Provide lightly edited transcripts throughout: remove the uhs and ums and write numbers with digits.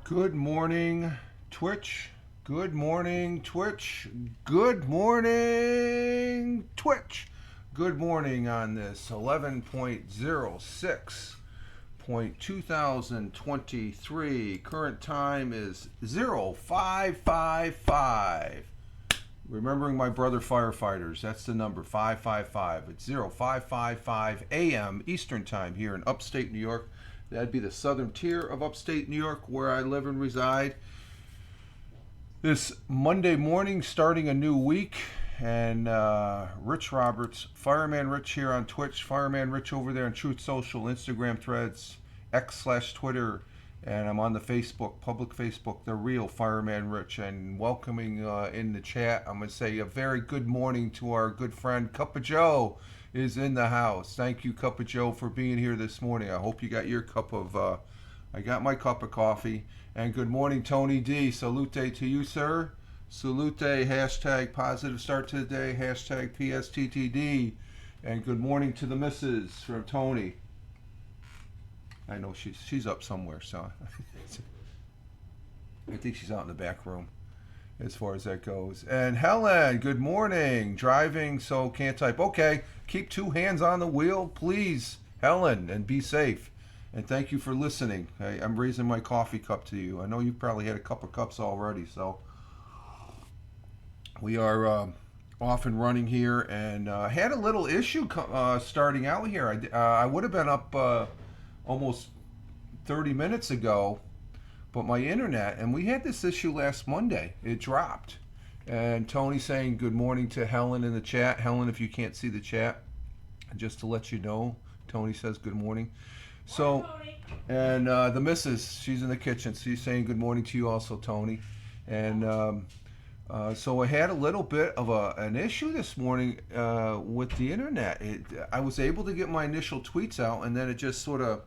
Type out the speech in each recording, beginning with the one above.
Good morning, Twitch. Good morning, Twitch. Good morning, Twitch. Good morning on this 11.06.2023. Current time is 0555. Remembering my brother firefighters, that's the number 555. It's 0555 a.m. Eastern Time here in upstate New York. That'd be the southern tier of upstate New York where I live and reside. This Monday morning, starting a new week, and Rich Roberts, Fireman Rich here on Twitch, Fireman Rich over there on Truth Social, Instagram Threads, X/Twitter, and I'm on the Facebook, public Facebook, The Real Fireman Rich, and welcoming in the chat, I'm going to say a very good morning to our good friend Cup of Joe is in the house. Thank you, Cup of Joe, for being here this morning. I hope you got your cup of, I got my cup of coffee. And good morning, Tony D. Salute to you, sir. Salute, hashtag positive start to the day, hashtag PSTTD. And good morning to the missus from Tony. I know she's up somewhere, so I think she's out in the back room as far as that goes. And Helen, good morning. Driving, so can't type. Okay, keep two hands on the wheel, please, Helen, and be safe. And thank you for listening. I'm raising my coffee cup to you. I know you've probably had a couple of cups already, so we are off and running here. And had a little issue starting out here. I would have been up almost 30 minutes ago, but my internet, and we had this issue last Monday, it dropped. And Tony saying good morning to Helen in the chat. Helen, if you can't see the chat, just to let you know, Tony says good morning. So, and the missus, she's in the kitchen. She's saying good morning to you also, Tony. And so I had a little bit of an issue this morning with the internet. I was able to get my initial tweets out, and then it just sort of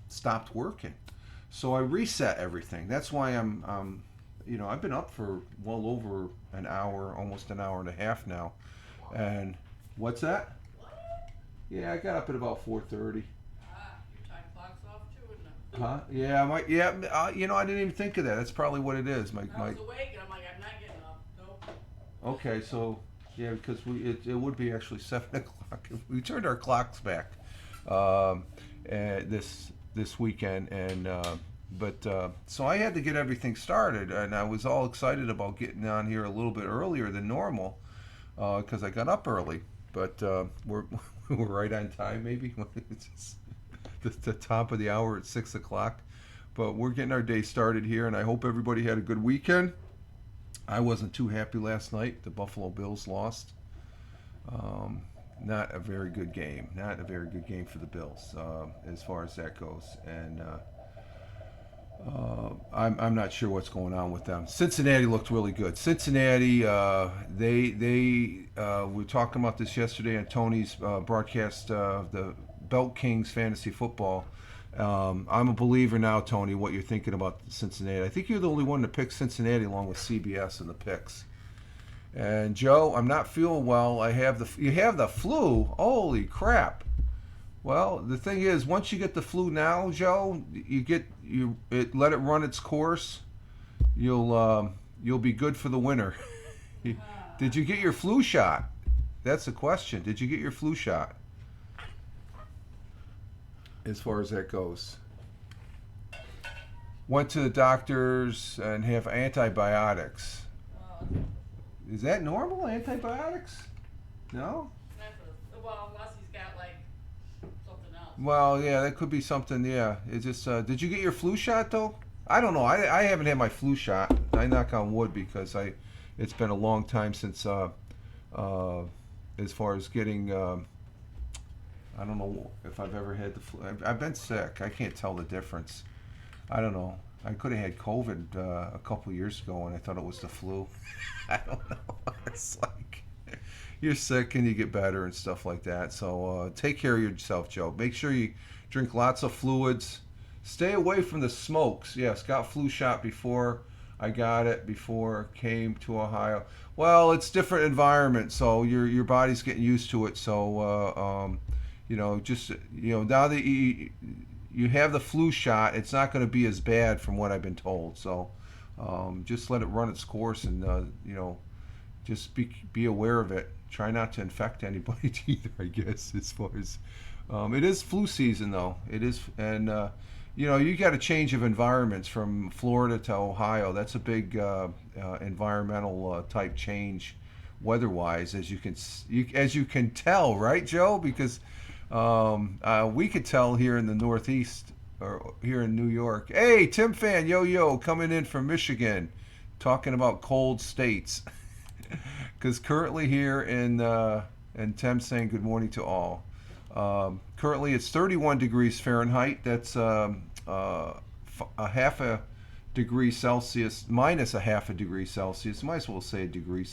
stopped working. So I reset everything. That's why I've been up for well over an hour, almost an hour and a half now. And what's that? Yeah, I got up at about 4:30. Your time clock's off too, isn't it? Huh? Yeah, I didn't even think of that. That's probably what it is. I was awake and I'm like, I'm not getting up. Nope. Okay, so yeah, because it would be actually 7 o'clock if we turned our clocks back this weekend, and so I had to get everything started, and I was all excited about getting on here a little bit earlier than normal because I got up early, but we're right on time. Maybe it's the top of the hour at 6 o'clock, but we're getting our day started here, and I hope everybody had a good weekend. I wasn't too happy last night. The Buffalo Bills lost. Not a very good game. Not a very good game for the Bills as far as that goes. And I'm not sure what's going on with them. Cincinnati looked really good. Cincinnati, we were talking about this yesterday on Tony's broadcast of the Belt Kings fantasy football. I'm a believer now, Tony, what you're thinking about Cincinnati. I think you're the only one to pick Cincinnati along with CBS in the picks. And Joe, I'm not feeling well. You have the flu. Holy crap. Well, the thing is, once you get the flu now, Joe, let it run its course. You'll be good for the winter. Did you get your flu shot? That's the question. Did you get your flu shot? As far as that goes. Went to the doctors and have antibiotics. Is that normal, antibiotics? No? Well, unless he's got like something else. Well, yeah, that could be something, yeah. It's just, did you get your flu shot, though? I don't know. I haven't had my flu shot. I knock on wood because it's been a long time since, as far as getting, I don't know if I've ever had the flu. I've been sick. I can't tell the difference. I don't know. I could have had COVID a couple years ago, and I thought it was the flu. I don't know. It's like you're sick and you get better and stuff like that. So take care of yourself, Joe. Make sure you drink lots of fluids. Stay away from the smokes. Yes, got flu shot before. I got it before came to Ohio. Well, it's different environment, so your body's getting used to it. So just now that you have the flu shot, it's not going to be as bad from what I've been told. So just let it run its course, and just be aware of it. Try not to infect anybody either, I guess, as far as it is flu season, though. It is, and you got a change of environments from Florida to Ohio. That's a big environmental type change, weather-wise, as you can tell, right, Joe? Because we could tell here in the Northeast, or here in New York. Hey, Tim Fan, yo, coming in from Michigan, talking about cold states. Because currently here and Tim saying good morning to all. Currently it's 31 degrees Fahrenheit. That's a half a degree Celsius, minus a half a degree Celsius. Might as well say a degree.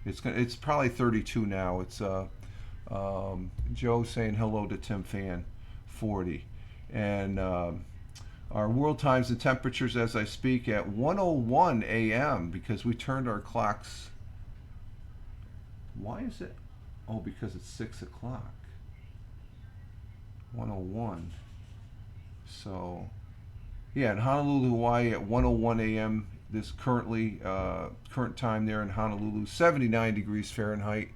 It's probably 32 now. It's Joe saying hello to Tim Fan, 40, and our world times and temperatures as I speak at 1:01 a.m. because we turned our clocks. Why is it? Oh, because it's 6 o'clock. 1:01. So, yeah, in Honolulu, Hawaii at 1:01 a.m. This current time there in Honolulu, 79 degrees Fahrenheit.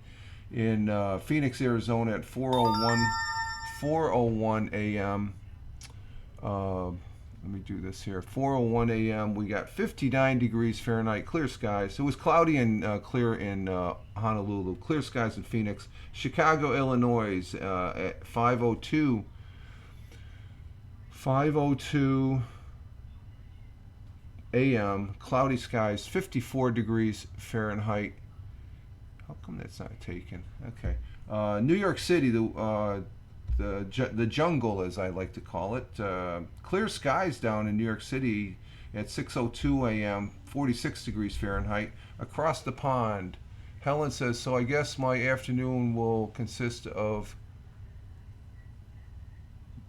In Phoenix, Arizona at 4:01 a.m. Let me do this here. 4:01 a.m. We got 59 degrees Fahrenheit, clear skies. It was cloudy and clear in Honolulu. Clear skies in Phoenix. Chicago, Illinois at 5:02 a.m. Cloudy skies, 54 degrees Fahrenheit. How come that's not taken? Okay. New York City, the jungle, as I like to call it. Clear skies down in New York City at 6:02 a.m., 46 degrees Fahrenheit. Across the pond, Helen says, so I guess my afternoon will consist of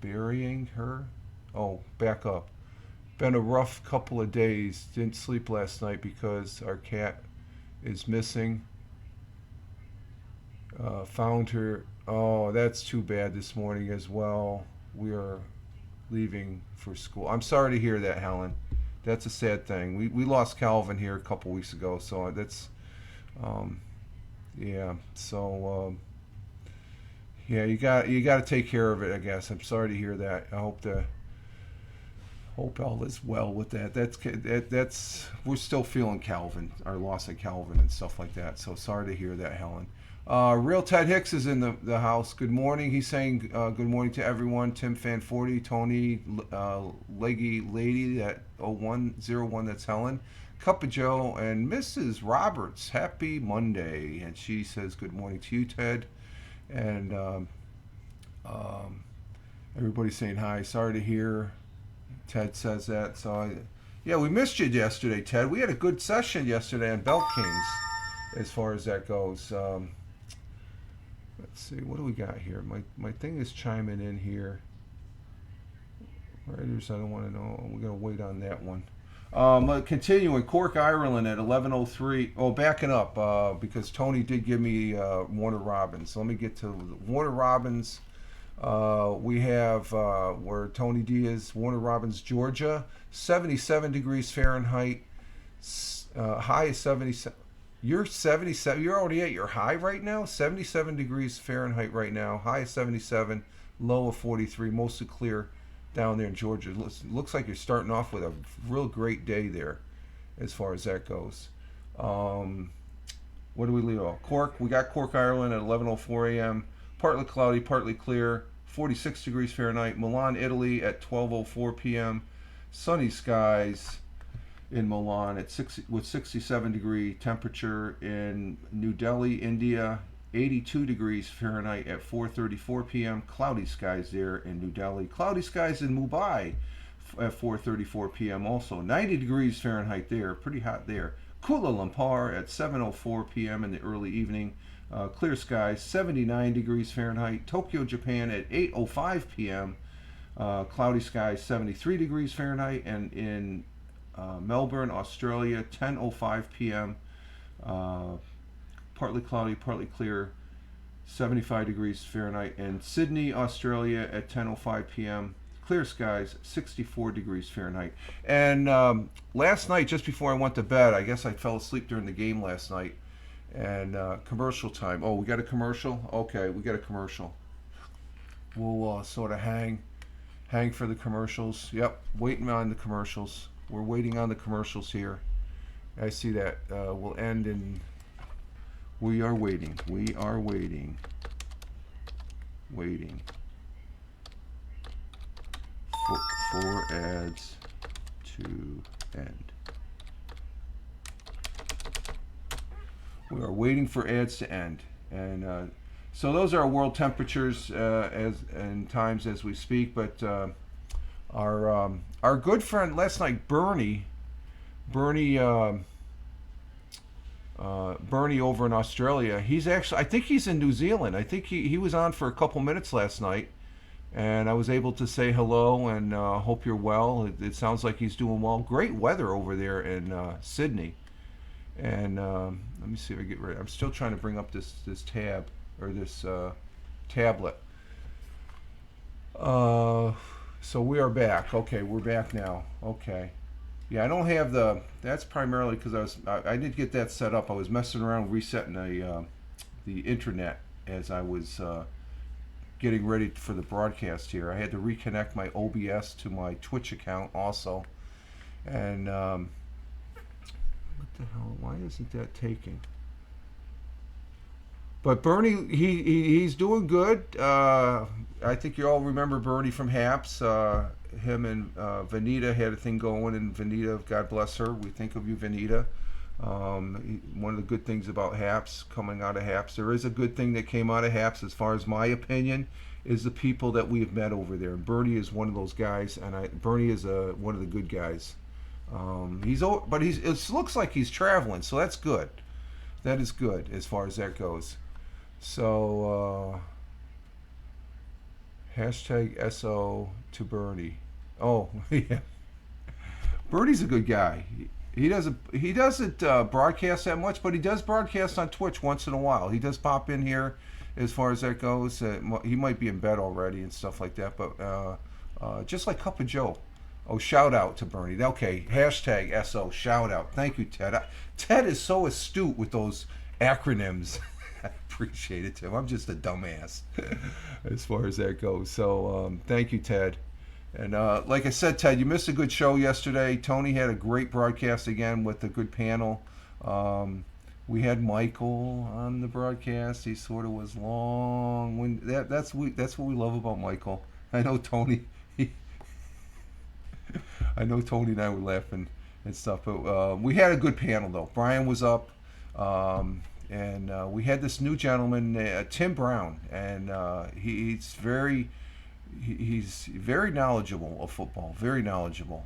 burying her? Oh, back up. Been a rough couple of days. Didn't sleep last night because our cat is missing. Found her. Oh, that's too bad this morning as well. We are leaving for school. I'm sorry to hear that, Helen. That's a sad thing. We lost Calvin here a couple weeks ago, so that's yeah. So yeah, you got to take care of it, I guess. I'm sorry to hear that. I hope all is well with that. That's we're still feeling Calvin, our loss of Calvin and stuff like that. So sorry to hear that, Helen. Real Ted Hicks is in the house. Good morning. He's saying good morning to everyone. Tim Fan 40, Tony, Leggy Lady, that 0101, that's Helen. Cup of Joe, and Mrs. Roberts. Happy Monday. And she says good morning to you, Ted. And everybody's saying hi. Sorry to hear Ted says that. So, yeah, we missed you yesterday, Ted. We had a good session yesterday on Belt Kings as far as that goes. Let's see, what do we got here? My thing is chiming in here. Writers, I don't want to know. We're going to wait on that one. Continuing, Cork, Ireland at 11:03. Oh, backing up because Tony did give me Warner Robins. So let me get to Warner Robins. We have where Tony D is, Warner Robins, Georgia, 77 degrees Fahrenheit. High is 77. You're 77. You're already at your high right now. 77 degrees Fahrenheit right now. High is 77. Low of 43. Mostly clear down there in Georgia. Looks like you're starting off with a real great day there, as far as that goes. What do we leave off? Cork. We got Cork, Ireland at 11:04 a.m. Partly cloudy, partly clear. 46 degrees Fahrenheit. Milan, Italy at 12:04 p.m. Sunny skies in Milan at 67 degree temperature. In New Delhi, India, 82 degrees Fahrenheit at 4:34 p.m. Cloudy skies there in New Delhi. Cloudy skies in Mumbai at 4:34 p.m. also. 90 degrees Fahrenheit there. Pretty hot there. Kuala Lumpur at 7:04 p.m. in the early evening. Clear skies, 79 degrees Fahrenheit. Tokyo, Japan at 8:05 p.m. Cloudy skies, 73 degrees Fahrenheit. And in Melbourne, Australia, 10:05 p.m. Partly cloudy, partly clear, 75 degrees Fahrenheit. And Sydney, Australia, at 10:05 p.m. clear skies, 64 degrees Fahrenheit. And last night, just before I went to bed, I guess I fell asleep during the game last night. And commercial time. Oh, we got a commercial? Okay, we got a commercial. We'll sort of hang for the commercials. Yep, waiting on the commercials. We're waiting on the commercials here. I see that. We'll end in... We are waiting. We are waiting. Waiting. For ads to end. We are waiting for ads to end. And so those are our world temperatures as and times as we speak. But our good friend last night, Bernie over in Australia. He's actually, I think he's in New Zealand. I think he was on for a couple minutes last night, and I was able to say hello and hope you're well. It sounds like he's doing well. Great weather over there in Sydney. And let me see if I get ready. I'm still trying to bring up this tab or this tablet. So we are back. Okay, we're back now. Okay. Yeah, I don't have the. That's primarily because I did get that set up. I was messing around resetting the internet as I was getting ready for the broadcast here. I had to reconnect my OBS to my Twitch account also. And what the hell? Why isn't that taking? But Bernie, he's doing good. I think you all remember Bernie from Haps. Him and Vanita had a thing going, and Vanita, God bless her, we think of you, Vanita. One of the good things about Haps, coming out of Haps, there is a good thing that came out of Haps, as far as my opinion, is the people that we've met over there. And Bernie is one of those guys, and Bernie is one of the good guys. But it looks like he's traveling, so that's good. That is good as far as that goes. So hashtag SO to Bernie. Oh, yeah. Bernie's a good guy. He doesn't broadcast that much, but he does broadcast on Twitch once in a while. He does pop in here as far as that goes. He might be in bed already and stuff like that, but just like Cup of Joe. Oh, shout out to Bernie. Okay, hashtag SO, shout out. Thank you, Ted. Ted is so astute with those acronyms. I appreciate it, Tim. I'm just a dumbass as far as that goes. So thank you, Ted. And like I said, Ted, you missed a good show yesterday. Tony had a great broadcast again with a good panel. We had Michael on the broadcast. He sort of was long. That's what we love about Michael. I know Tony. I know Tony and I were laughing and stuff, but we had a good panel though. Brian was up, and we had this new gentleman, Tim Brown, and he's very knowledgeable of football, very knowledgeable.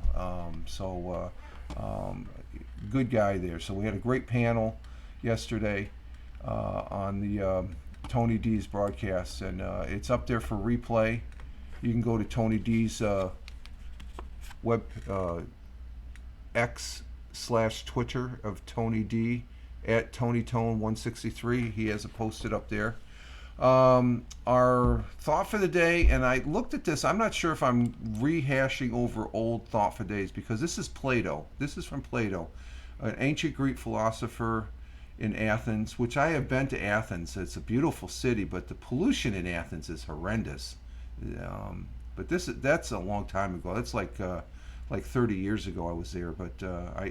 Good guy there. So we had a great panel yesterday on the Tony D's broadcast, and it's up there for replay. You can go to Tony D's web X/Twitter of Tony D at TonyTone163. He has it posted up there. Our thought for the day, and I looked at this, I'm not sure if I'm rehashing over old thought for days, because this is Plato. This is from Plato, an ancient Greek philosopher in Athens, which I have been to Athens. It's a beautiful city, but the pollution in Athens is horrendous. But that's a long time ago. That's like 30 years ago I was there. But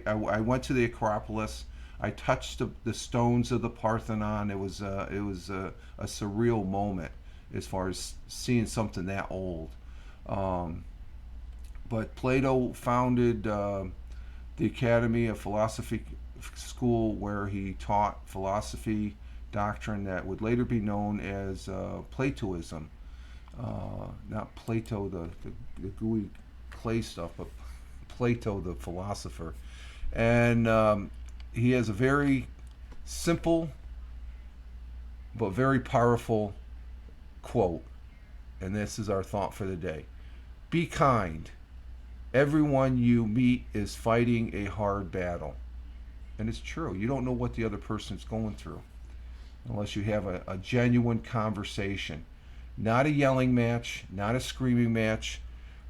I went to the Acropolis. I touched the stones of the Parthenon. It was a surreal moment as far as seeing something that old. But Plato founded the Academy of Philosophy School, where he taught philosophy doctrine that would later be known as Platoism. Not Plato, the gooey clay stuff, but Plato, the philosopher. And he has a very simple but very powerful quote, and this is our thought for the day. Be kind. Everyone you meet is fighting a hard battle. And it's true. You don't know what the other person's going through unless you have a genuine conversation. Not a yelling match, not a screaming match,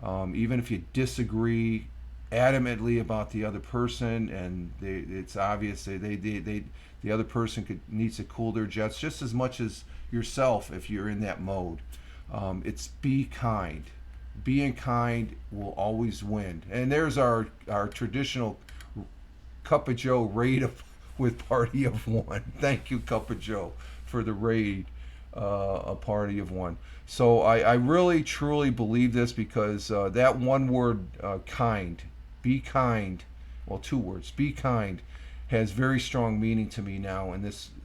even if you disagree adamantly about the other person, and it's obvious the other person needs to cool their jets just as much as yourself if you're in that mode. It's be kind. Being kind will always win. And there's our traditional Cup of Joe raid with party of one. Thank you, Cup of Joe, for the raid, a party of one. So I really truly believe this because that one word, kind, be kind, well, two words, be kind, has very strong meaning to me now in this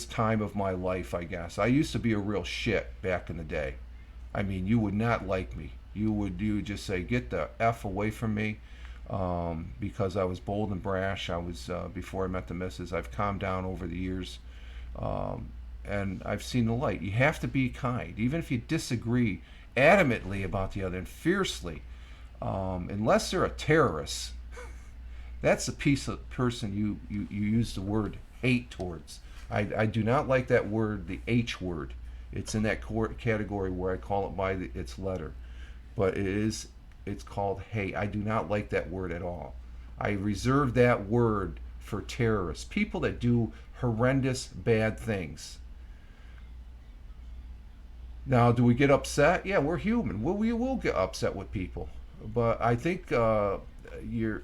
time of my life, I guess. I used to be a real shit back in the day. I mean, you would not like me. You would just say, get the F away from me, because I was bold and brash. I was, before I met the missus. I've calmed down over the years, and I've seen the light. You have to be kind, even if you disagree adamantly about the other and fiercely, unless they're a terrorist. That's the piece of person you use the word hate towards. I do not like that word, the H word. It's in that category where I call it by its letter, but it's called hate. I do not like that word at all. I reserve that word for terrorists, people that do horrendous bad things. Now, do we get upset? Yeah, we're human. We will get upset with people, but I think you're,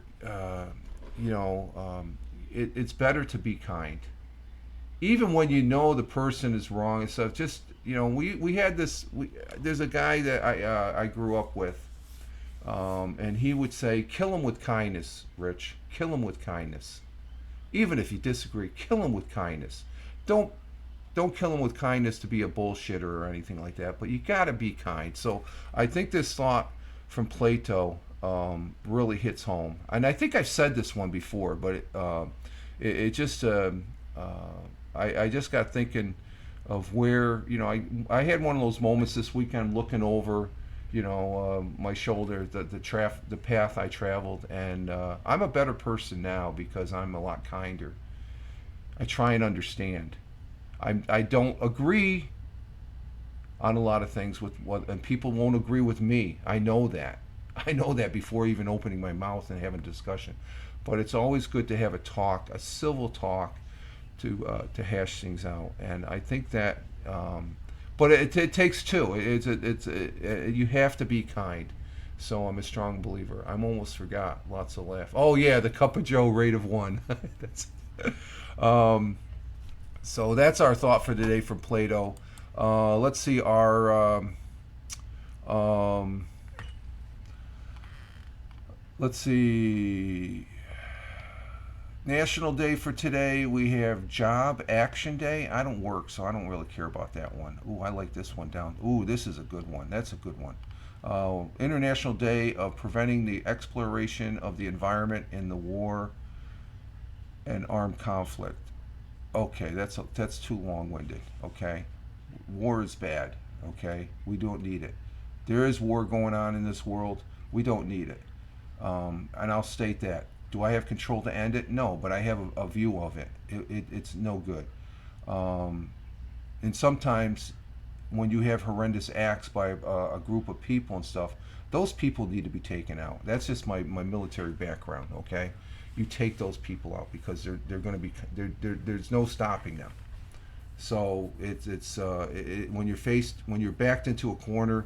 it's better to be kind, even when you know the person is wrong and stuff. Just we had this. There's a guy that I grew up with, and he would say, "Kill him with kindness, Rich. Kill him with kindness. Even if you disagree, kill him with kindness. Don't kill him with kindness to be a bullshitter or anything like that. But you got to be kind." So I think this thought from Plato really hits home, and I think I've said this one before, but it just I just got thinking of where I had one of those moments this weekend looking over my shoulder, the path I traveled, and I'm a better person now because I'm a lot kinder. I try and understand. I don't agree on a lot of things and people won't agree with me. I know that. I know that before even opening my mouth and having a discussion. But it's always good to have a talk, a civil talk, to hash things out. And I think that, but it takes two. You have to be kind. So I'm a strong believer. I'm almost forgot. Lots of laugh. Oh yeah, the Cup of Joe rate of one. That's. So that's our thought for today from Plato. Let's see let's see. National Day for today, we have Job Action Day. I don't work, so I don't really care about that one. Ooh, I like this one down. Ooh, this is a good one. That's a good one. International Day of Preventing the Exploration of the Environment in the War and Armed Conflict. Okay, that's too long-winded. Okay, war is bad. Okay, we don't need it. There is war going on in this world. We don't need it. And I'll state that. Do I have control to end it? No, but I have a view of it. It's no good. And sometimes when you have horrendous acts by a group of people and stuff, those people need to be taken out. That's just my military background, okay? You take those people out because they're going to be there's no stopping them. So when you're backed into a corner,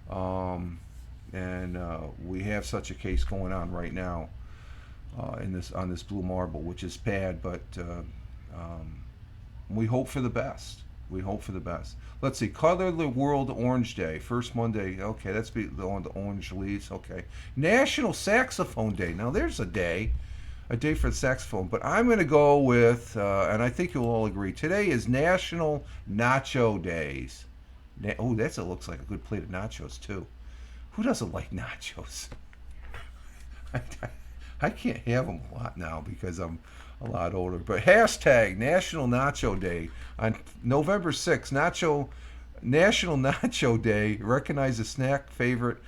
and we have such a case going on right now on this Blue Marble, which is bad, but we hope for the best. We hope for the best. Let's see. Color the World Orange Day. First Monday. Okay, that's the orange leaves. Okay. National Saxophone Day. Now there's a day for the saxophone. But I'm going to go with, and I think you'll all agree, today is National Nacho Days. Oh, that looks like a good plate of nachos too. Who doesn't like nachos? I can't have them a lot now because I'm a lot older. But hashtag National Nacho Day on November 6th. National Nacho Day. Recognize a snack favorite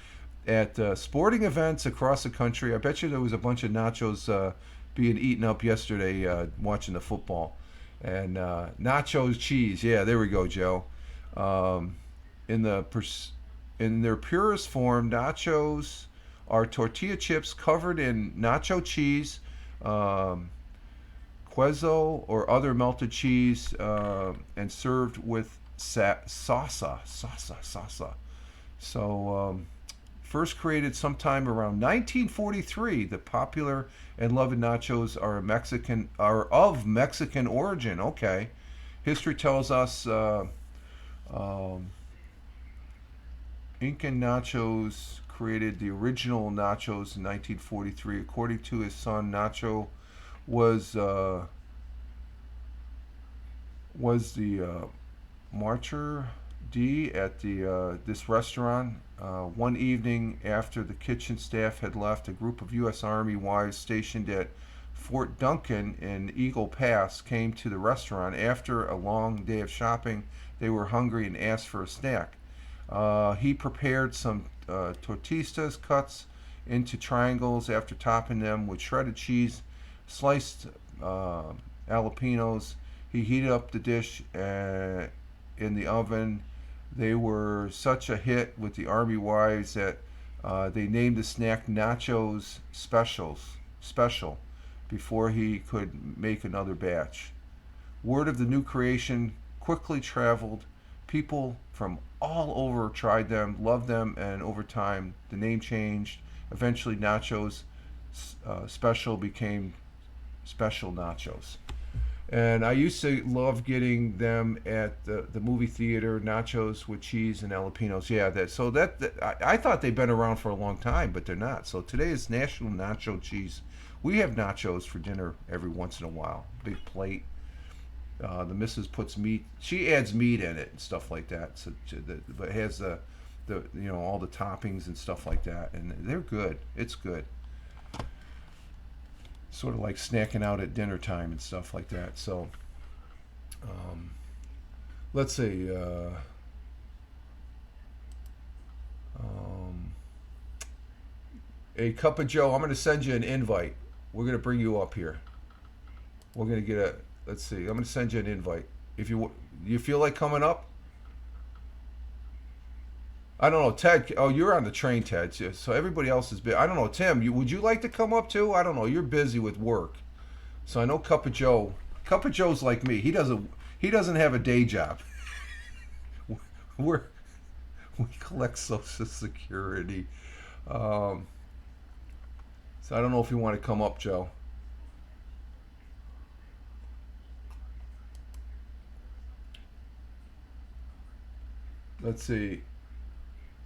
at sporting events across the country. I bet you there was a bunch of nachos being eaten up yesterday watching the football. And nachos cheese. Yeah, there we go, Joe. In the in their purest form, nachos are tortilla chips covered in nacho cheese, um, queso, or other melted cheese, and served with salsa. So, first created sometime around 1943, the popular and loved nachos are of Mexican origin. Okay, history tells us um, Incan Nachos created the original nachos in 1943. According to his son, Nacho was uh, was the martyr D at the this restaurant. One evening after the kitchen staff had left, a group of U.S. Army wives stationed at Fort Duncan in Eagle Pass came to the restaurant. After a long day of shopping, they were hungry and asked for a snack. He prepared some tortillas cuts into triangles after topping them with shredded cheese, sliced jalapenos. He heated up the dish in the oven. They were such a hit with the Army wives that they named the snack Nachos Special before he could make another batch. Word of the new creation quickly traveled. People from all over tried them, loved them, and over time the name changed. Eventually, Nachos Special became Special Nachos. And I used to love getting them at the movie theater, nachos with cheese and jalapenos. Yeah, I thought they'd been around for a long time, but they're not. So today is National Nacho Cheese. We have nachos for dinner every once in a while. Big plate. The missus puts meat. She adds meat in it and stuff like that. So, but it has the all the toppings and stuff like that, and they're good. It's good. Sort of like snacking out at dinner time and stuff like that. So, let's see. A cup of Joe. I'm going to send you an invite. We're going to bring you up here. We're going to get a. Let's see. I'm going to send you an invite. If you feel like coming up. I don't know, Ted. Oh, you're on the train, Ted. So everybody else is busy. I don't know, Tim. Would you like to come up too? I don't know. You're busy with work, so I know Cup of Joe. Cup of Joe's like me. He doesn't have a day job. we collect Social Security. So I don't know if you want to come up, Joe. Let's see.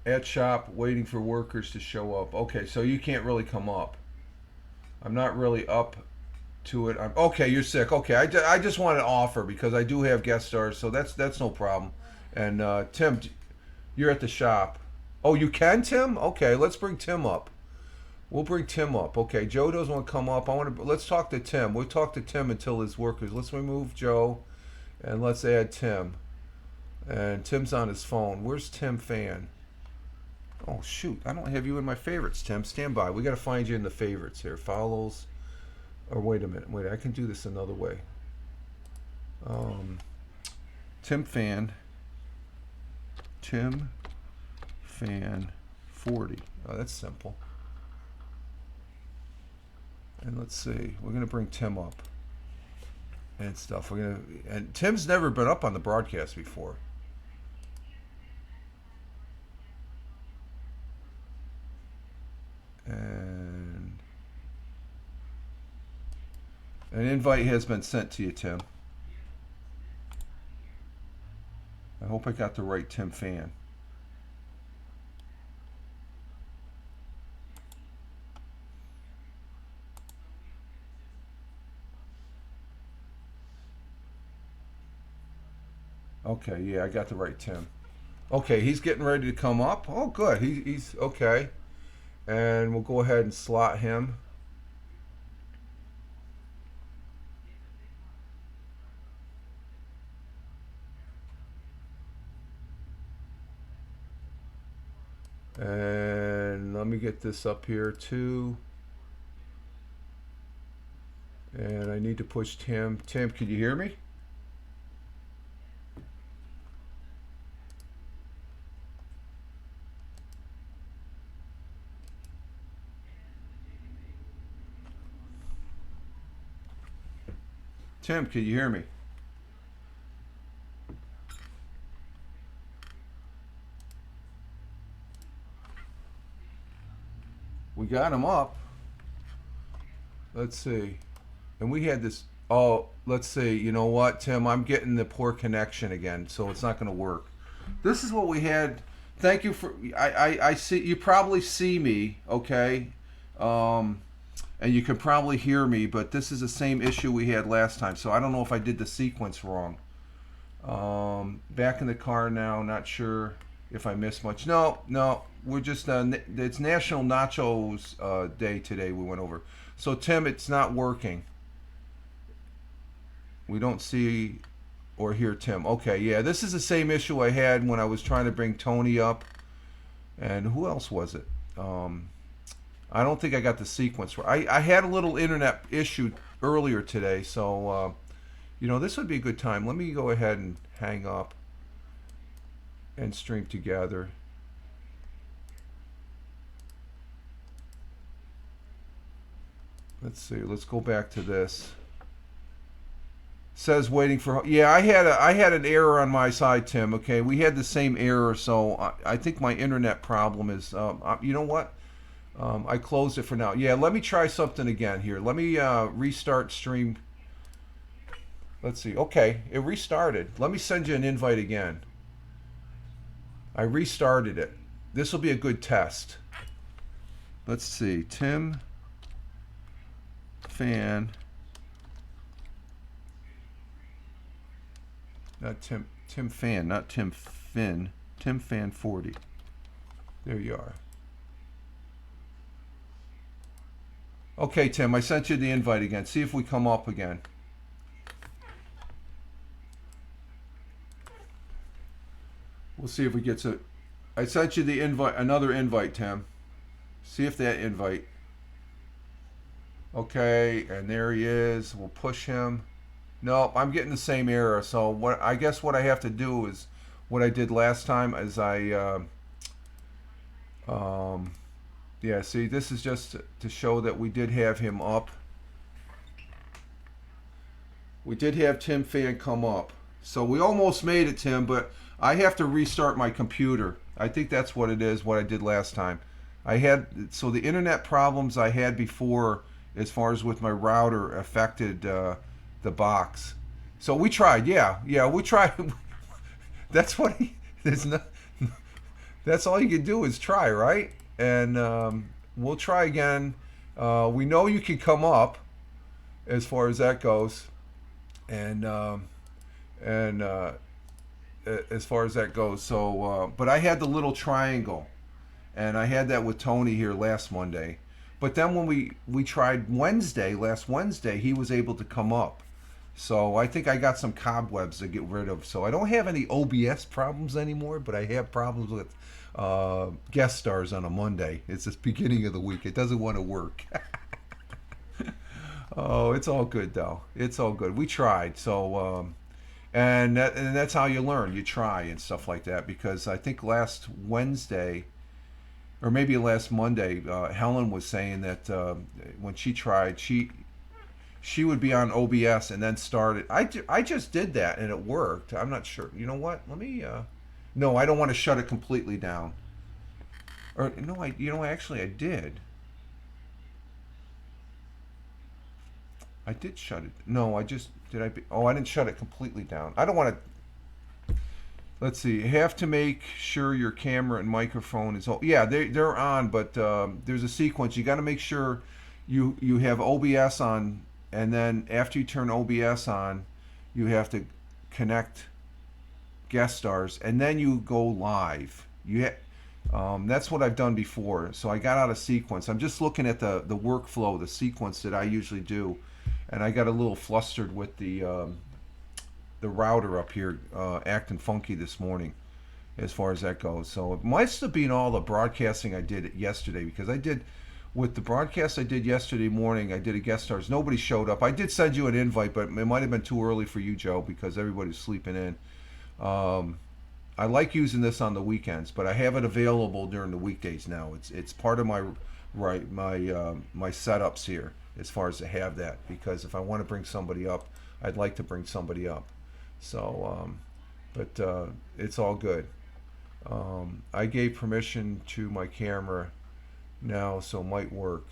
At shop, waiting for workers to show up. Okay, so you can't really come up. I'm not really up to it. Okay, you're sick. Okay, I just want to offer because I do have guest stars, so that's no problem. And Tim, you're at the shop. Oh, you can, Tim? Okay, let's bring Tim up. We'll bring Tim up. Okay, Joe doesn't want to come up. Let's talk to Tim. We'll talk to Tim until his workers. Let's remove Joe, and let's add Tim. And Tim's on his phone. Where's Tim Fan? Oh shoot! I don't have you in my favorites, Tim. Stand by. We got to find you in the favorites here. Follows. Or wait a minute. Wait, I can do this another way. Tim Fan. Tim Fan 40. Oh, that's simple. And let's see. We're gonna bring Tim up and stuff. And Tim's never been up on the broadcast before. And an invite has been sent to you, Tim. I hope I got the right Tim Fan. Okay, yeah, I got the right Tim. Okay, he's getting ready to come up. Oh, good. He's okay. And we'll go ahead and slot him. And let me get this up here too. And I need to push Tim. Tim, can you hear me? Tim, can you hear me? We got him up. Let's see. And we had this. Oh, let's see. You know what, Tim? I'm getting the poor connection again, so it's not going to work. This is what we had. Thank you for. I see. You probably see me, okay? And you can probably hear me, but this is the same issue we had last time. So I don't know if I did the sequence wrong. Back in the car now. Not sure if I missed much. No, no. We're just. It's National Nachos Day today. We went over. So Tim, it's not working. We don't see or hear Tim. Okay, yeah, this is the same issue I had when I was trying to bring Tony up. And who else was it? I don't think I got the sequence right. I had a little internet issue earlier today, so this would be a good time. Let me go ahead and hang up and stream together. Let's see. Let's go back to this. Says waiting for. Yeah, I had an error on my side, Tim. Okay, we had the same error, so I think my internet problem is. You know what? I closed it for now. Yeah, let me try something again here. Let me restart stream. Let's see. Okay, it restarted. Let me send you an invite again. I restarted it. This will be a good test. Let's see. Tim Fan. Not Tim Fan, not Tim Finn. Tim Fan 40. There you are. Okay, Tim, I sent you the invite again. See if we come up again. We'll see if we get to. I sent you the invite, another invite, Tim. See if that invite. Okay, and there he is. We'll push him. No, I'm getting the same error. So what I guess what I have to do is what I did last time is yeah, see, this is just to show that we did have him up. We did have Tim Fan come up. So we almost made it, Tim, but I have to restart my computer. I think that's what it is, what I did last time. So the internet problems I had before as far as with my router affected the box. So we tried, yeah, we tried. That's that's all you can do is try, right? And we'll try again. We know you can come up as far as that goes, and as far as that goes. So, but I had the little triangle, and I had that with Tony here last Monday. But then when we tried last Wednesday, he was able to come up. So I think I got some cobwebs to get rid of. So I don't have any OBS problems anymore, but I have problems with guest stars on a Monday. It's the beginning of the week. It doesn't want to work. Oh, it's all good though. It's all good. We tried. So and that's how you learn. You try and stuff like that. Because I think last Wednesday, or maybe last Monday, Helen was saying that when she tried, she would be on OBS and then started. I just did that and it worked. I'm not sure. You know what? Let me. No, I don't want to shut it completely down. Or no, actually I did. I did shut it. No, I just did. I didn't shut it completely down. I don't want to. Let's see. You have to make sure your camera and microphone is. Yeah, they're on, but there's a sequence. You got to make sure you have OBS on. And then after you turn OBS on, you have to connect guest stars, and then you go live. That's what I've done before. So I got out of sequence. I'm just looking at the workflow, the sequence that I usually do, and I got a little flustered with the router up here acting funky this morning, as far as that goes. So it must have been all the broadcasting I did yesterday, because I did. With the broadcast I did yesterday morning, I did a guest stars. Nobody showed up. I did send you an invite, but it might have been too early for you, Joe, because everybody's sleeping in. I like using this on the weekends, but I have it available during the weekdays now. It's part of my setups here as far as to have that, because if I want to bring somebody up, I'd like to bring somebody up. So, but it's all good. I gave permission to my camera now, so it might work.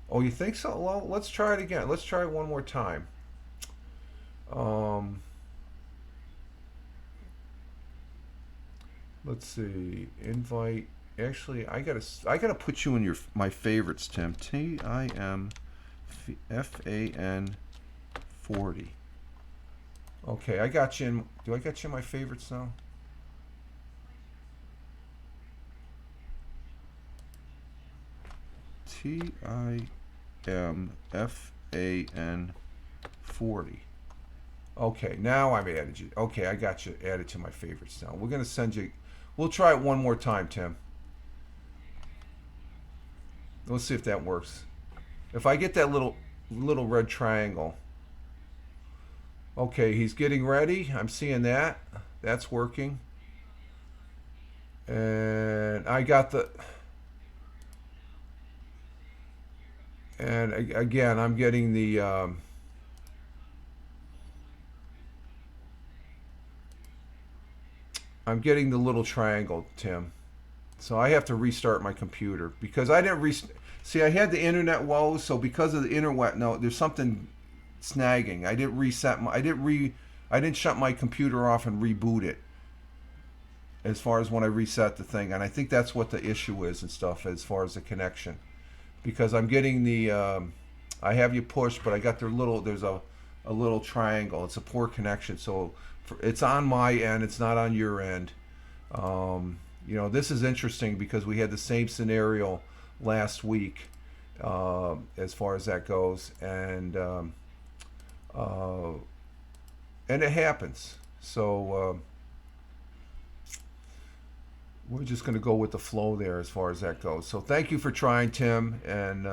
Oh, you think so? Well, let's try it again. Let's try it one more time. Um, let's see. Invite. Actually, I gotta put you in my favorites, Tim. TIMFAN 40. Okay, I got you in. Do I got you in my favorites now? TIMFAN 40. Okay, now I've added you. Okay, I got you added to my favorites now. We're gonna send you. We'll try it one more time, Tim. Let's see if that works. If I get that little red triangle. Okay, he's getting ready. I'm seeing that. That's working. And I got the. And again, I'm getting the. I'm getting the little triangle, Tim. So I have to restart my computer because I didn't see. I had the internet woes, so because of the internet, no, there's something snagging. I didn't reset my. I didn't shut my computer off and reboot it. As far as when I reset the thing, and I think that's what the issue is and stuff as far as the connection, because I'm getting the. I have you pushed, but I got there's a little triangle. It's a poor connection, so it's on my end. It's not on your end. This is interesting because we had the same scenario last week as far as that goes, and it happens. So we're just going to go with the flow there as far as that goes. So thank you for trying, Tim, and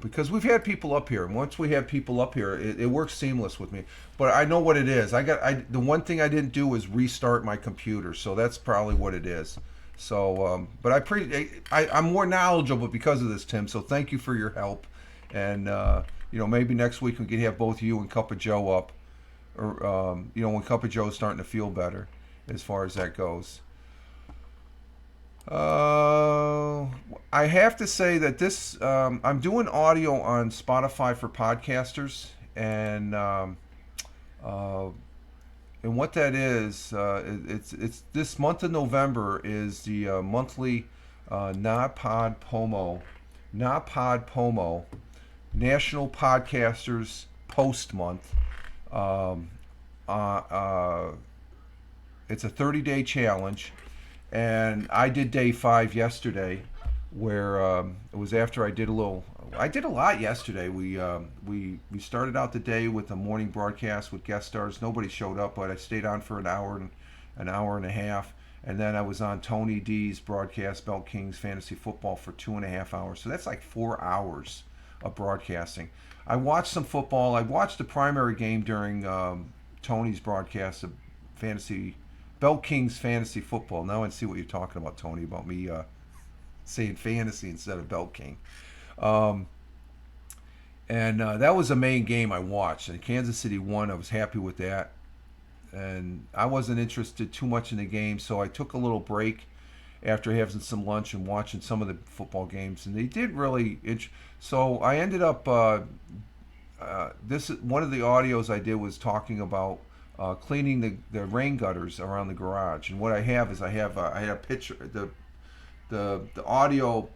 because we've had people up here, and once we have people up here, it works seamless with me. But I know what it is. The one thing I didn't do was restart my computer, so that's probably what it is. So, but I'm more knowledgeable because of this, Tim. So thank you for your help, and maybe next week we can have both you and Cup of Joe up, or when Cup of Joe's starting to feel better, as far as that goes. I have to say that this I'm doing audio on Spotify for podcasters, and what that is, it's this month of November is the monthly NaPod Pomo National Podcasters Post Month. It's a 30-day challenge. And I did day 5 yesterday, where it was after I did a lot yesterday. We started out the day with a morning broadcast with guest stars. Nobody showed up, but I stayed on for an hour and a half, and then I was on Tony D's broadcast, Belt Kings Fantasy Football, for 2.5 hours. So that's like 4 hours of broadcasting. I watched some football. I watched the primary game during Tony's broadcast of Belt Kings Fantasy Football. Now I see what you're talking about, Tony, about me saying fantasy instead of Belt King. And that was the main game I watched. And Kansas City won. I was happy with that. And I wasn't interested too much in the game, so I took a little break after having some lunch and watching some of the football games. And they did really... So I ended up... one of the audios I did was talking about cleaning the rain gutters around the garage. And what I have is I had a picture, the audio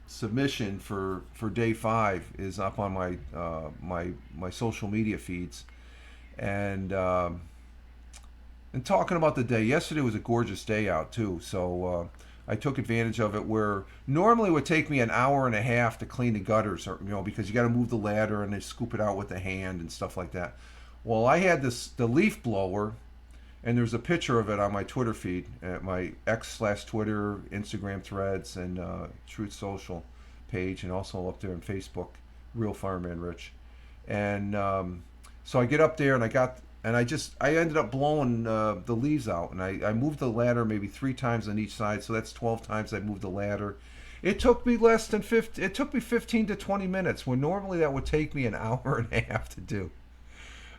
submission for day 5 is up on my social media feeds, and talking about the day. Yesterday was a gorgeous day out too, so I took advantage of it, where normally it would take me an hour and a half to clean the gutters, because you got to move the ladder and then scoop it out with the hand and stuff like that. Well, I had the leaf blower, and there's a picture of it on my Twitter feed, at my X/Twitter, Instagram Threads, and Truth Social page, and also up there on Facebook, Real Fireman Rich. And so I get up there, and I ended up blowing the leaves out, and I moved the ladder maybe 3 times on each side, so that's 12 times I moved the ladder. It took me less than 50. It took me 15 to 20 minutes, when normally that would take me an hour and a half to do.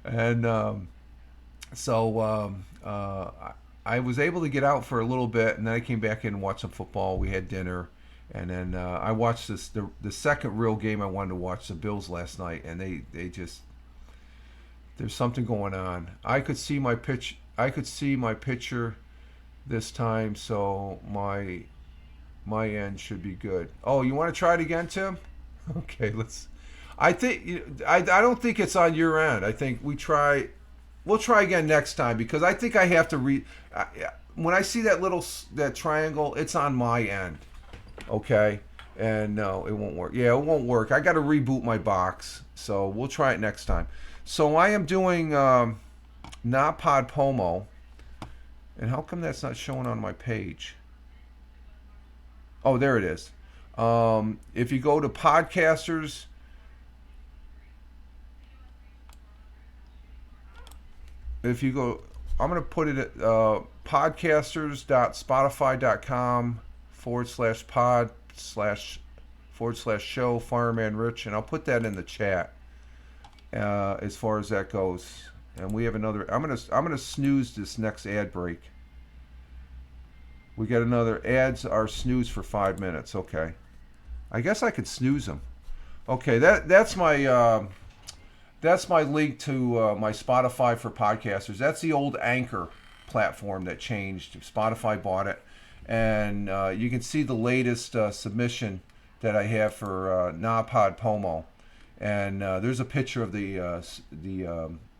And I was able to get out for a little bit, and then I came back in and watched some football. We had dinner, and then I watched the second real game I wanted to watch, the Bills last night, and they just, there's something going on. I could see my pitch. I could see my pitcher this time, so my end should be good. Oh, you want to try it again, Tim? Okay, let's. I think I don't think it's on your end. I think we'll try again next time, because I think I have to read. When I see that triangle, it's on my end. Okay, and no, it won't work. Yeah, it won't work. I got to reboot my box, so we'll try it next time. So I am doing Napod Pomo, and how come that's not showing on my page? Oh, there it is. If you go to podcasters, if you go, I'm going to put it at podcasters.spotify.com/pod//show Fireman Rich, and I'll put that in the chat as far as that goes. And we have another. I'm gonna snooze this next ad break. We got another ads are snooze for 5 minutes. Okay, I guess I could snooze them. Okay, that's my link to my Spotify for podcasters. That's the old Anchor platform that changed. Spotify bought it, and you can see the latest submission that I have for Napod Pomo, and there's a picture of the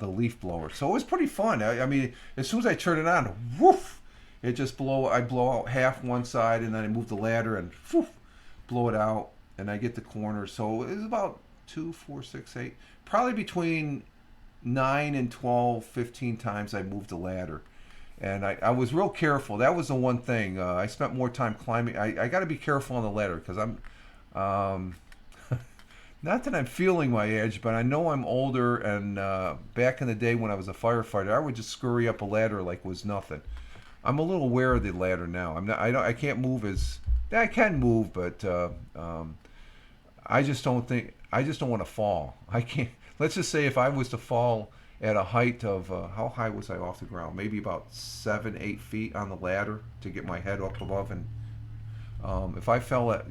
leaf blower. So it was pretty fun. I mean, as soon as I turn it on, woof! It just I blow out half one side, and then I move the ladder and woof, blow it out, and I get the corner. So it was about 2, 4, 6, 8, probably between 9 and 12, 15 times I moved the ladder. And I was real careful. That was the one thing. I spent more time climbing. I got to be careful on the ladder, because I'm, not that I'm feeling my edge, but I know I'm older. And back in the day when I was a firefighter, I would just scurry up a ladder like it was nothing. I'm a little aware of the ladder now. I can't move as. I can move, but I just don't want to fall. I can't. Let's just say if I was to fall at a height of how high was I off the ground? Maybe about 7, 8 feet on the ladder to get my head up above, and if I fell at,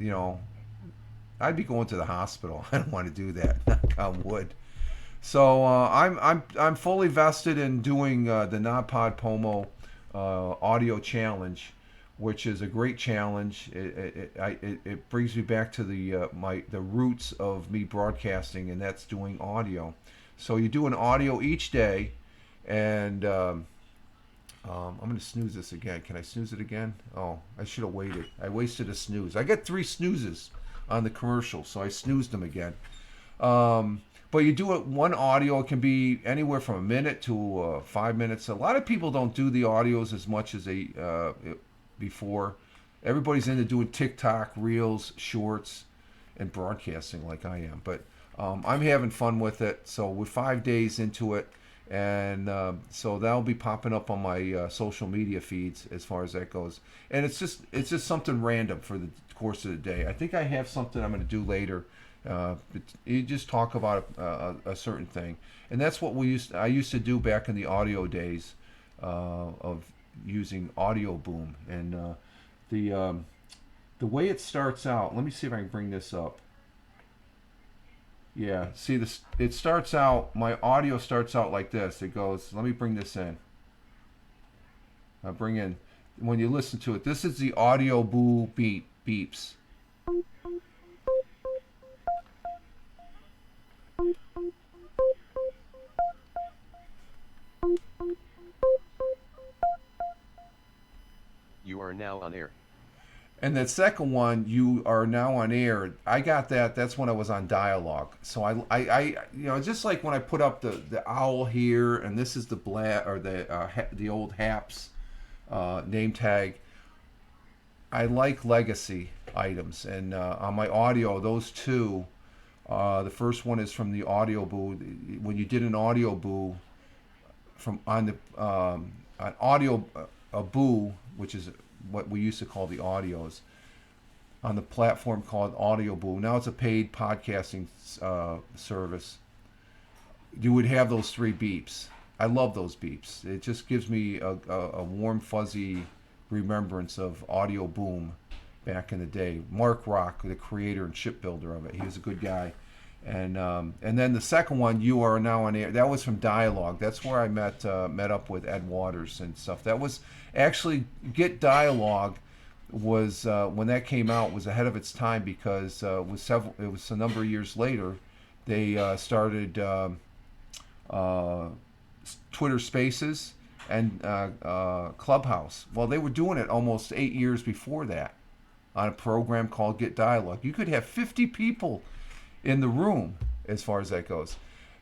I'd be going to the hospital. I don't want to do that. Knock on wood. So I'm fully vested in doing the Napod Pomo audio challenge, which is a great challenge. It brings me back to the roots of me broadcasting, and that's doing audio. So you do an audio each day, and I'm going to snooze this again. Can I snooze it again? Oh, I should have waited. I wasted a snooze. I got 3 snoozes on the commercial, so I snoozed them again. But you do it one audio. It can be anywhere from a minute to 5 minutes. A lot of people don't do the audios as much as they before. Everybody's into doing TikTok, Reels, Shorts, and broadcasting like I am. But I'm having fun with it. So we're 5 days into it, and so that'll be popping up on my social media feeds as far as that goes. And it's just something random for the course of the day. I think I have something I'm going to do later. You just talk about a certain thing, and that's what I used to do back in the audio days of using Audio Boom. And the way it starts out, let me see if I can bring this up. Yeah, see this, it starts out, my audio starts out like this. It goes, let me bring this in. I bring in, when you listen to it, this is the Audio Boo beeps. You are now on air. And that second one, you are now on air. I got that. That's when I was on dialogue. So I just like when I put up the owl here, and this is the the old Haps name tag. I like legacy items, and on my audio, those two. The first one is from the Audio Boo. When you did an Audio Boo from on Audio Boo, which is what we used to call the audios. on the platform called Audio Boom. Now it's a paid podcasting service. You would have those three beeps. I love those beeps. It just gives me a warm, fuzzy remembrance of Audio Boom back in the day. Mark Rock, the creator and shipbuilder of it, he was a good guy. And then the second one, You Are Now on Air, that was from Dialogue. That's where I met up with Ed Waters and stuff. That was actually, Get Dialogue was when that came out, was ahead of its time, because it was a number of years later they started Twitter Spaces and Clubhouse. Well, they were doing it almost 8 years before that on a program called Get Dialogue. You could have 50 people in the room as far as that goes.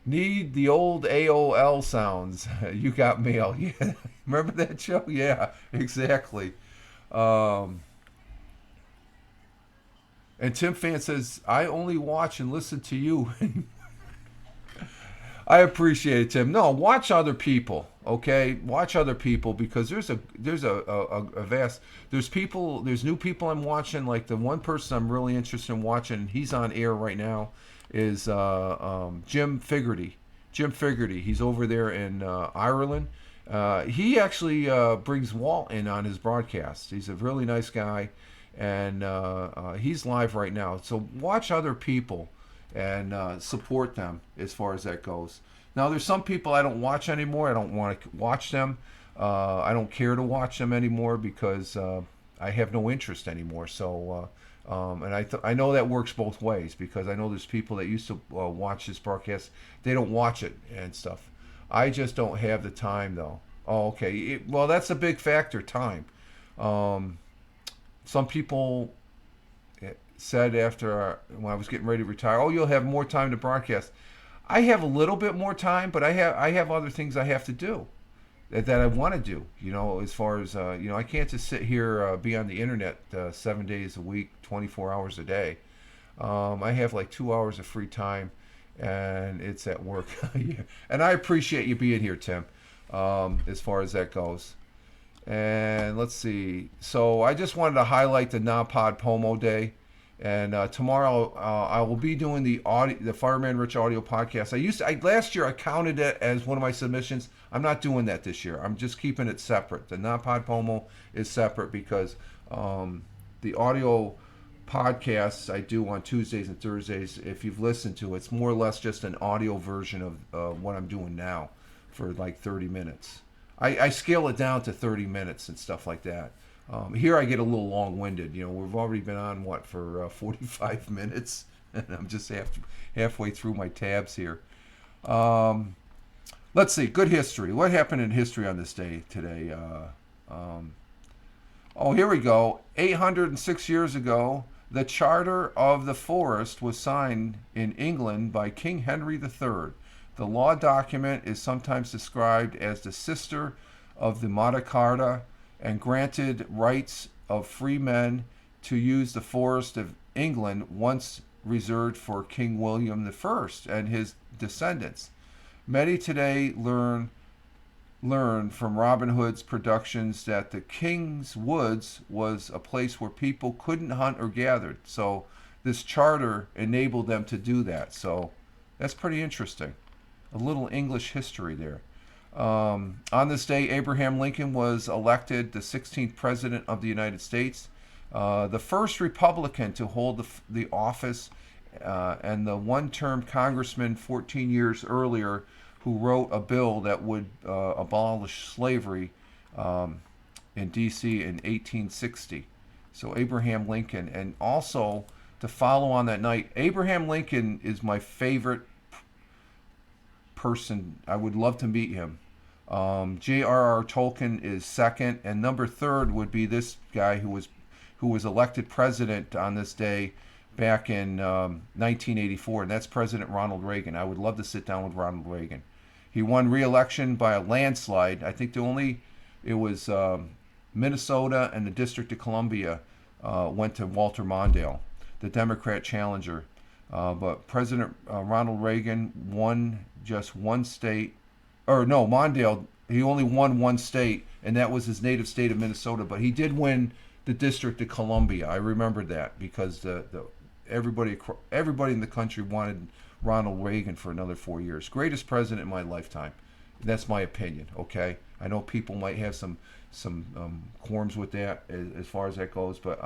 Need the old AOL sounds. You got mail. Yeah, remember that show? Yeah, exactly. And Tim Fan says, I only watch and listen to you. I appreciate it, Tim. No, watch other people, okay? Watch other people, because there's a vast, there's new people I'm watching. Like the one person I'm really interested in watching, he's on air right now, is Jim Figerty. Jim Figerty, he's over there in Ireland. He actually brings Walt in on his broadcast. He's a really nice guy, and he's live right now. So watch other people and support them as far as that goes. Now, there's some people I don't watch anymore. I don't want to watch them. I don't care to watch them anymore, because I have no interest anymore. So, and I know that works both ways, because I know there's people that used to watch this broadcast. They don't watch it and stuff. I just don't have the time, though. Oh, okay. Well, that's a big factor, time. Some people said after when I was getting ready to retire, oh, you'll have more time to broadcast. I have a little bit more time, but I have other things I have to do that I want to do. You know, as far as I can't just sit here be on the internet 7 days a week, 24 hours a day. I have like 2 hours of free time, and it's at work. Yeah. And I appreciate you being here, Tim, as far as that goes. And let's see. So I just wanted to highlight the Non-Pod Pomo Day. And tomorrow I will be doing the Fireman Rich audio podcast. Last year I counted it as one of my submissions. I'm not doing that this year. I'm just keeping it separate. The Non-Pod Pomo is separate, because the audio podcasts I do on Tuesdays and Thursdays, if you've listened to it, it's more or less just an audio version of what I'm doing now for like 30 minutes. I scale it down to 30 minutes and stuff like that. Here I get a little long-winded. You know, we've already been on, for 45 minutes, and I'm just halfway through my tabs here. Let's see, good history. What happened in history on this day today? Here we go. 806 years ago, the Charter of the Forest was signed in England by King Henry III. The law document is sometimes described as the sister of the Magna Carta, and granted rights of free men to use the forest of England, once reserved for King William I and his descendants. Many today learn from Robin Hood's productions that the King's Woods was a place where people couldn't hunt or gather. So this charter enabled them to do that. So that's pretty interesting. A little English history there. On this day, Abraham Lincoln was elected the 16th President of the United States, the first Republican to hold the office, and the one-term congressman 14 years earlier who wrote a bill that would abolish slavery in D.C. in 1860. So Abraham Lincoln. And also, to follow on that night, Abraham Lincoln is my favorite person. I would love to meet him. J.R.R. Tolkien is second, and number third would be this guy who was elected president on this day back in 1984, and that's President Ronald Reagan. I would love to sit down with Ronald Reagan. He won re-election by a landslide. I think it was Minnesota and the District of Columbia went to Walter Mondale, the Democrat challenger. But President Ronald Reagan won just one state. Or no, Mondale, he only won one state, and that was his native state of Minnesota. But he did win the District of Columbia. I remember that because everybody in the country wanted Ronald Reagan for another 4 years. Greatest president in my lifetime. That's my opinion. Okay, I know people might have some qualms with that as far as that goes, but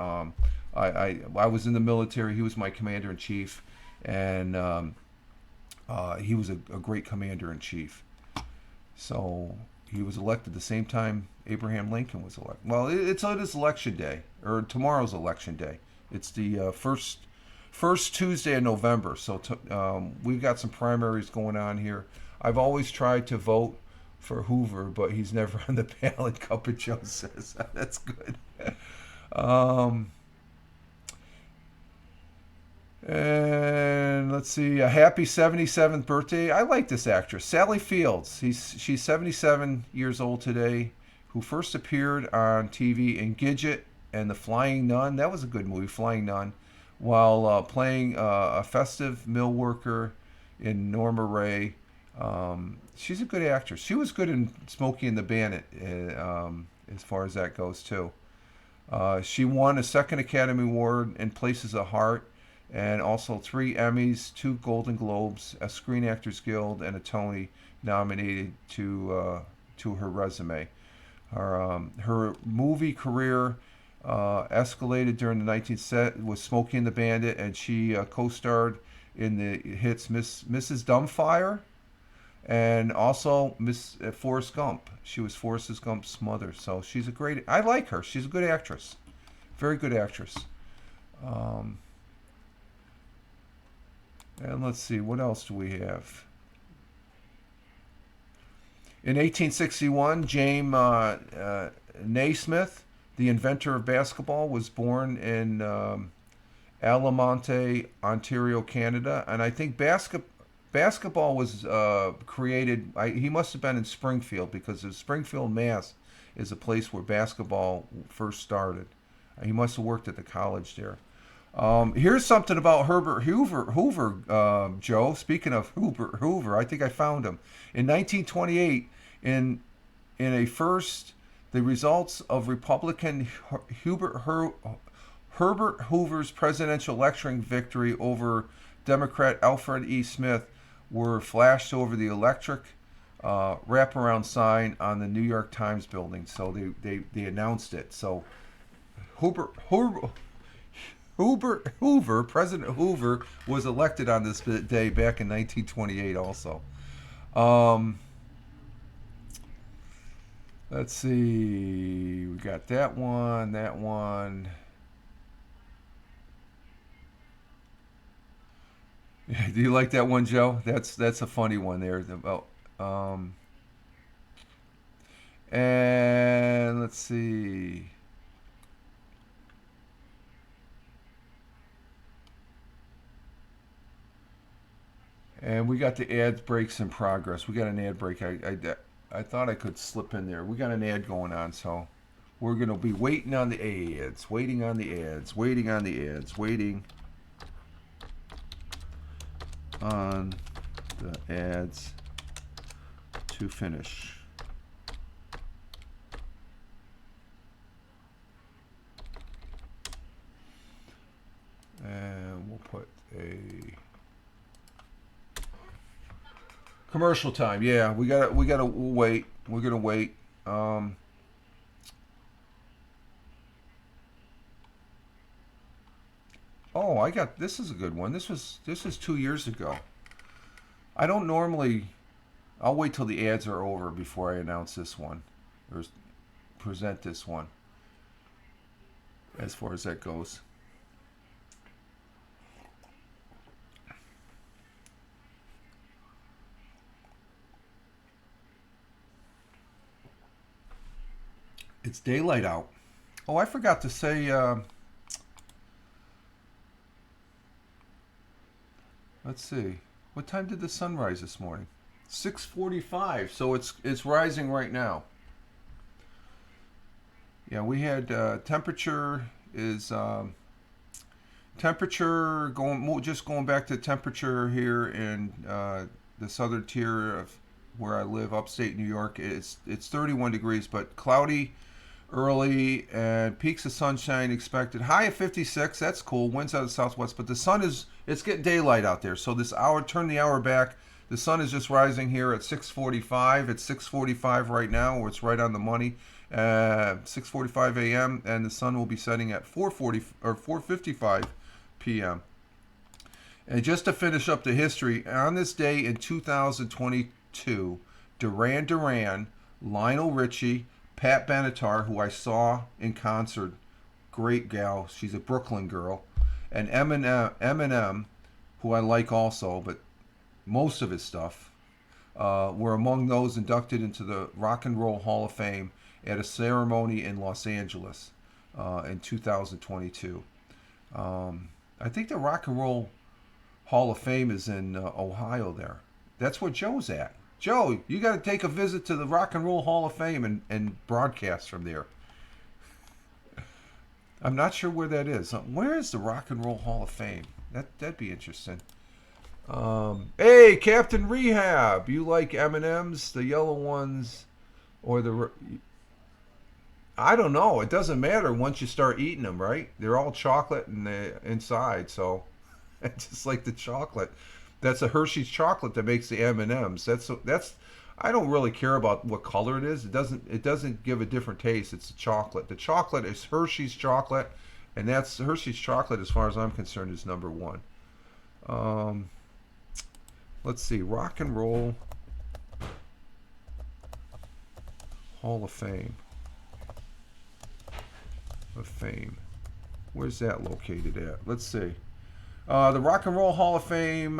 I was in the military. He was my commander in chief, and he was a great commander in chief. So he was elected the same time Abraham Lincoln was elected. Well, it's on his election day, or tomorrow's election day. It's the first Tuesday of November. So we've got some primaries going on here. I've always tried to vote for Hoover, but he's never on the ballot, Cup of Joe says. That's good. And let's see, a happy 77th birthday. I like this actress, Sally Fields. She's 77 years old today, who first appeared on TV in Gidget and The Flying Nun. That was a good movie, Flying Nun, while playing a festive mill worker in Norma Ray. She's a good actress. She was good in Smokey and the Bandit, as far as that goes too. She won a second Academy Award in Places of Heart, and also 3 Emmys, 2 Golden Globes, a Screen Actors Guild, and a Tony nominated to her resume. Her movie career escalated during the 1970s with Smokey and the Bandit, and she co-starred in the hits Mrs. Dumbfire and also Forrest Gump. She was Forrest Gump's mother, so she's a great. I like her. She's a good actress, very good actress. And let's see, what else do we have? In 1861, James Naismith, the inventor of basketball, was born in Alamonte, Ontario, Canada. And I think basketball was created, he must have been in Springfield, because Springfield, Mass. Is a place where basketball first started. He must have worked at the college there. Here's something about Herbert Hoover, Joe. Speaking of Hoover, I think I found him. In 1928, in a first, the results of Republican Herbert Hoover's presidential election victory over Democrat Alfred E. Smith were flashed over the electric wraparound sign on the New York Times building. So they announced it. So President Hoover was elected on this day back in 1928 also. Let's see. We got that one. Do you like that one, Joe? That's a funny one there. And let's see. And we got the ad breaks in progress. We got an ad break. I thought I could slip in there. We got an ad going on, so we're going to be waiting on the ads. Waiting on the ads to finish. And we'll put a commercial time. Yeah, we gotta wait. We're gonna wait. Oh, this is a good one. This was 2 years ago. I don't normally. I'll wait till the ads are over before I announce this one or present this one. As far as that goes. It's daylight out. Oh, I forgot to say. Let's see. What time did the sun rise this morning? 6:45. So it's rising right now. Yeah, we had temperature going back to temperature here in the southern tier of where I live, upstate New York. It's 31 degrees, but cloudy early, and peaks of sunshine expected. High of 56. That's cool. Winds out of the southwest, but the sun is it's getting daylight out there. So this hour, turn the hour back. The sun is just rising here at 6:45. It's 6:45 right now, or it's right on the money. 6:45 a.m. and the sun will be setting at 4:40 or 4:55 p.m. And just to finish up the history, on this day in 2022, Duran Duran, Lionel Richie, Pat Benatar, who I saw in concert, great gal, she's a Brooklyn girl, and Eminem, who I like also, but most of his stuff, were among those inducted into the Rock and Roll Hall of Fame at a ceremony in Los Angeles in 2022. I think the Rock and Roll Hall of Fame is in Ohio there. That's where Joe's at. Joe, you got to take a visit to the Rock and Roll Hall of Fame and broadcast from there. I'm not sure where that is. Where is the Rock and Roll Hall of Fame? That'd be interesting. Hey, Captain Rehab, you like M&Ms, the yellow ones, or the? I don't know. It doesn't matter once you start eating them, right? They're all chocolate and inside, so just like the chocolate. That's a Hershey's chocolate that makes the M&Ms. That's. I don't really care about what color it is. It doesn't give a different taste. It's the chocolate. The chocolate is Hershey's chocolate, and that's Hershey's chocolate. As far as I'm concerned, is number one. Let's see, Rock and Roll Hall of Fame. Where's that located at? Let's see. The Rock and Roll Hall of Fame,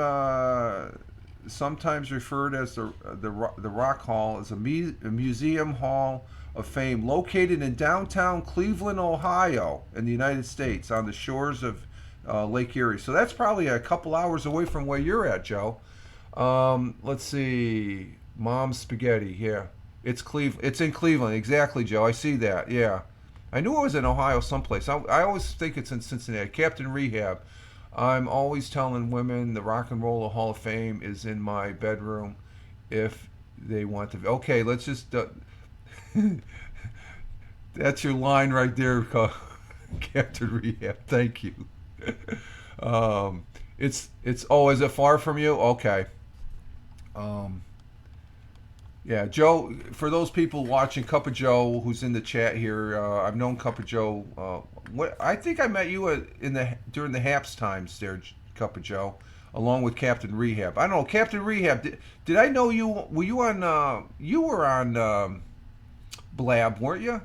sometimes referred as the Rock Hall, is a museum hall of fame located in downtown Cleveland, Ohio, in the United States, on the shores of Lake Erie. So that's probably a couple hours away from where you're at, Joe. Let's see. Mom's Spaghetti. Yeah, it's in Cleveland. Exactly, Joe. I see that. Yeah, I knew it was in Ohio someplace. I always think it's in Cincinnati. Captain Rehab. I'm always telling women the Rock and Roll Hall of Fame is in my bedroom if they want to. Okay, let's just. That's your line right there, Captain Rehab. Thank you. It's. Oh, is it far from you? Okay. Yeah, Joe. For those people watching, Cup of Joe, who's in the chat here, I've known Cup of Joe. I think I met you during the Haps times there, Cup of Joe, along with Captain Rehab. I don't know, Captain Rehab. Did I know you? Were you on? You were on Blab, weren't you?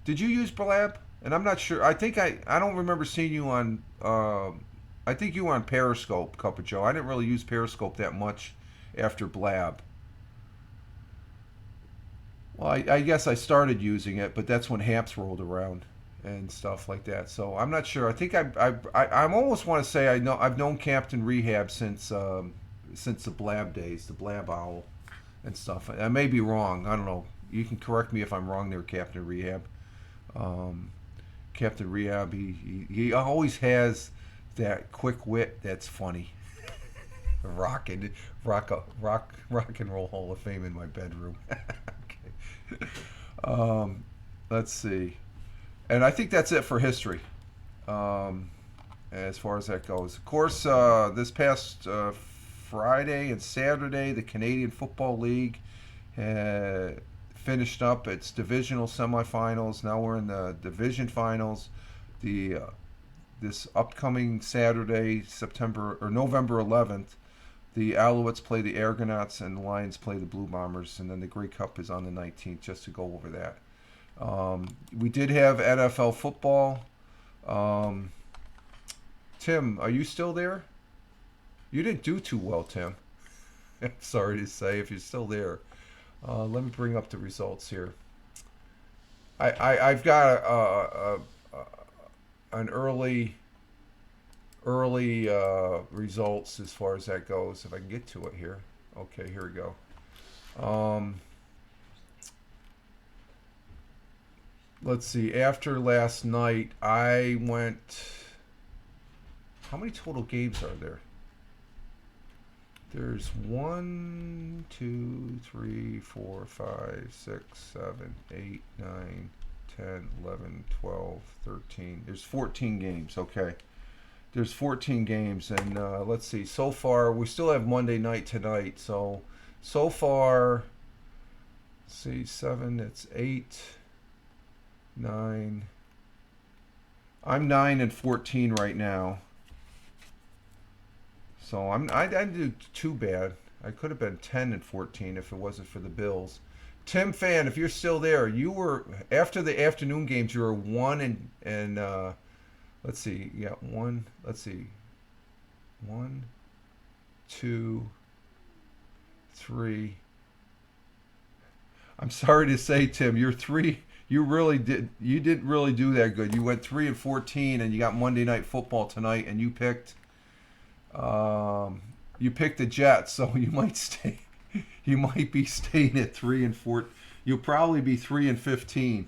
Did you use Blab? And I'm not sure. I think I don't remember seeing you on. I think you were on Periscope, Cup of Joe. I didn't really use Periscope that much after Blab. Well, I guess I started using it, but that's when Haps rolled around and stuff like that. So I'm not sure. I think I almost want to say I've known Captain Rehab since the Blab days, the Blab Owl and stuff. I may be wrong. I don't know. You can correct me if I'm wrong there, Captain Rehab. Captain Rehab, he always has that quick wit that's funny. Rock and Roll Hall of Fame in my bedroom. Okay. Let's see. And I think that's it for history, as far as that goes. Of course, this past Friday and Saturday, the Canadian Football League finished up its divisional semifinals. Now we're in the division finals. This upcoming Saturday, November 11th, the Alouettes play the Argonauts and the Lions play the Blue Bombers, and then the Grey Cup is on the 19th, just to go over that. We did have NFL football. Tim, are you still there? You didn't do too well, Tim. Sorry to say, if you're still there. Let me bring up the results here. I've got an early results as far as that goes. If I can get to it here. Okay, here we go. Let's see. After last night, I went. How many total games are there? There's 1, 2, 3, 4, 5, 6, 7, 8, 9, 10, 11, 12, 13. There's 14 games. Okay. There's 14 games, and let's see. So far, we still have Monday night tonight. So far, let's see, 7. It's 8, 9. I'm 9-14 right now. So I didn't do too bad. I could have been 10-14 if it wasn't for the Bills. Tim Fan, if you're still there, you were after the afternoon games. You were 1 and let's see, yeah, 1. Let's see, 1, 2, 3. I'm sorry to say, Tim, you're 3. You really did. You didn't really do that good. You went 3-14, and you got Monday Night Football tonight, and you picked the Jets, so you might stay. You might be staying at 3-4. You'll probably be 3-15,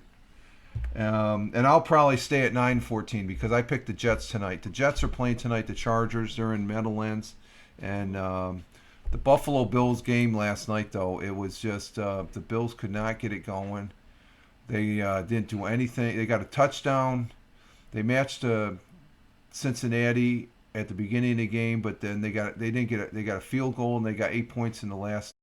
and I'll probably stay at 9-14 because I picked the Jets tonight. The Jets are playing tonight. The Chargers. They're in Meadowlands, and the Buffalo Bills game last night, though, it was just the Bills could not get it going. They didn't do anything. They got a touchdown. They matched Cincinnati at the beginning of the game, but then they got a field goal and they got 8 points in the last